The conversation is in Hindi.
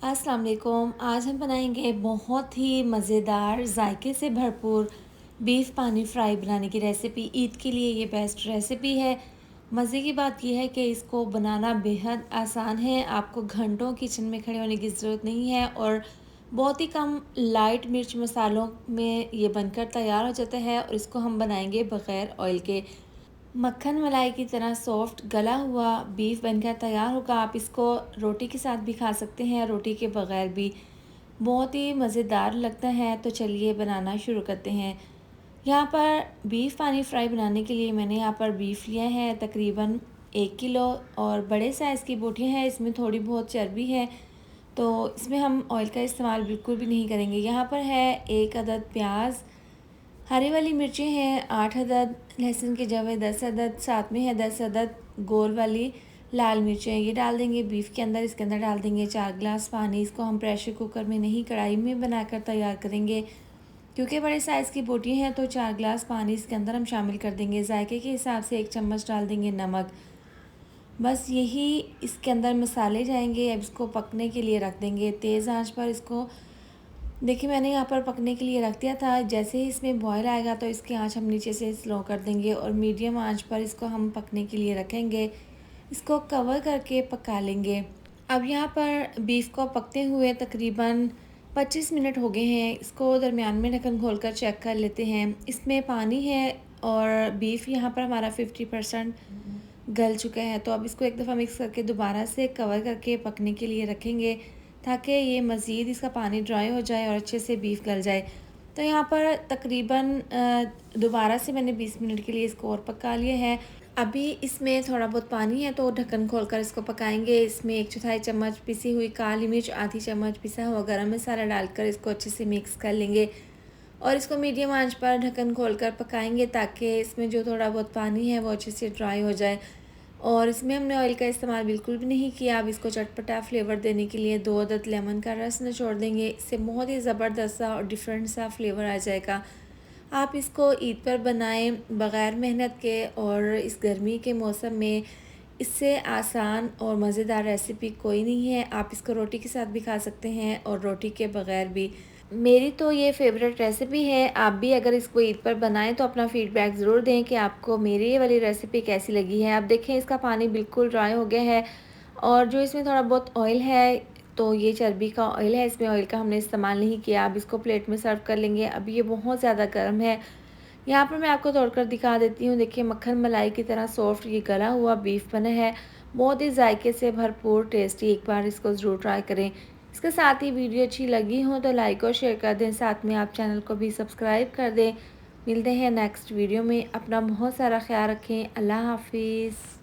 अस्सलाम वालेकुम। आज हम बनाएंगे बहुत ही मज़ेदार जायके से भरपूर बीफ पानी फ्राई बनाने की रेसिपी। ईद के लिए ये बेस्ट रेसिपी है। मज़े की बात यह है कि इसको बनाना बेहद आसान है। आपको घंटों किचन में खड़े होने की ज़रूरत नहीं है और बहुत ही कम लाइट मिर्च मसालों में ये बनकर तैयार हो जाता है। और इसको हम बनाएंगे बग़ैर ऑयल के। मक्खन मलाई की तरह सॉफ्ट गला हुआ बीफ बनकर तैयार होगा। आप इसको रोटी के साथ भी खा सकते हैं, रोटी के बगैर भी बहुत ही मज़ेदार लगता है। तो चलिए बनाना शुरू करते हैं। यहाँ पर बीफ पानी फ्राई बनाने के लिए मैंने यहाँ पर बीफ लिया है तकरीबन 1 किलो। और बड़े साइज़ की बोटियाँ हैं, इसमें थोड़ी बहुत चर्बी है तो इसमें हम ऑयल का इस्तेमाल बिल्कुल भी नहीं करेंगे। यहाँ पर है 1 अदद प्याज, हरी वाली मिर्चें हैं 8 अदद, लहसुन के जवे 10 अदद, साथ में है 10 अदद गोल वाली लाल मिर्चें। ये डाल देंगे बीफ के अंदर। इसके अंदर डाल देंगे 4 गिलास पानी। इसको हम प्रेशर कुकर में नहीं, कढ़ाई में बनाकर तैयार करेंगे। क्योंकि बड़े साइज़ की बोटियाँ हैं तो 4 गिलास पानी इसके अंदर हम शामिल कर देंगे। जायके के हिसाब से 1 चम्मच डाल देंगे नमक। बस यही इसके अंदर मसाले जाएंगे। अब इसको पकने के लिए रख देंगे तेज़ आंच पर। इसको देखिए मैंने यहाँ पर पकने के लिए रख दिया था। जैसे ही इसमें बॉयल आएगा तो इसकी आंच हम नीचे से स्लो कर देंगे और मीडियम आंच पर इसको हम पकने के लिए रखेंगे। इसको कवर करके पका लेंगे। अब यहाँ पर बीफ को पकते हुए तकरीबन 25 मिनट हो गए हैं। इसको दरमियान में ढक्कन खोलकर चेक कर लेते हैं। इसमें पानी है और बीफ यहाँ पर हमारा 50% गल चुका है। तो अब इसको एक दफ़ा मिक्स करके दोबारा से कवर करके पकने के लिए रखेंगे ताकि ये मज़ीद इसका पानी ड्राई हो जाए और अच्छे से बीफ गल जाए। तो यहाँ पर तकरीबन दोबारा से मैंने 20 मिनट के लिए इसको और पका लिया है। अभी इसमें थोड़ा बहुत पानी है तो ढक्कन खोलकर इसको पकाएंगे। इसमें 1/4 चम्मच पिसी हुई काली मिर्च, आधी चम्मच पिसा हुआ गरम मसाला डालकर इसको अच्छे से मिक्स कर लेंगे और इसको मीडियम आंच पर ढक्कन खोलकर पकाएंगे ताकि इसमें जो थोड़ा बहुत पानी है वो अच्छे से ड्राई हो जाए। और इसमें हमने ऑयल का इस्तेमाल बिल्कुल भी नहीं किया। अब इसको चटपटा फ्लेवर देने के लिए 2 अदद लेमन का रस निचोड़ देंगे। इससे बहुत ही ज़बरदस्त सा और डिफरेंट सा फ्लेवर आ जाएगा। आप इसको ईद पर बनाएं बग़ैर मेहनत के। और इस गर्मी के मौसम में इससे आसान और मज़ेदार रेसिपी कोई नहीं है। आप इसको रोटी के साथ भी खा सकते हैं और रोटी के बगैर भी। मेरी तो ये फेवरेट रेसिपी है। आप भी अगर इसको ईद पर बनाएं तो अपना फ़ीडबैक ज़रूर दें कि आपको मेरी ये वाली रेसिपी कैसी लगी है। आप देखें इसका पानी बिल्कुल ड्राई हो गया है और जो इसमें थोड़ा बहुत ऑयल है तो ये चर्बी का ऑयल है, इसमें ऑयल का हमने इस्तेमाल नहीं किया। अब इसको प्लेट में सर्व कर लेंगे। अब ये बहुत ज़्यादा गर्म है। यहाँ पर मैं आपको तोड़कर दिखा देती हूँ। देखिए मक्खन मलाई की तरह सॉफ्ट ये गला हुआ बीफ बना है। बहुत ही जायके से भरपूर टेस्टी। एक बार इसको ज़रूर ट्राई करें। इसके साथ ही वीडियो अच्छी लगी हो तो लाइक और शेयर कर दें। साथ में आप चैनल को भी सब्सक्राइब कर दें। मिलते हैं नेक्स्ट वीडियो में। अपना बहुत सारा ख्याल रखें। अल्लाह हाफिज़।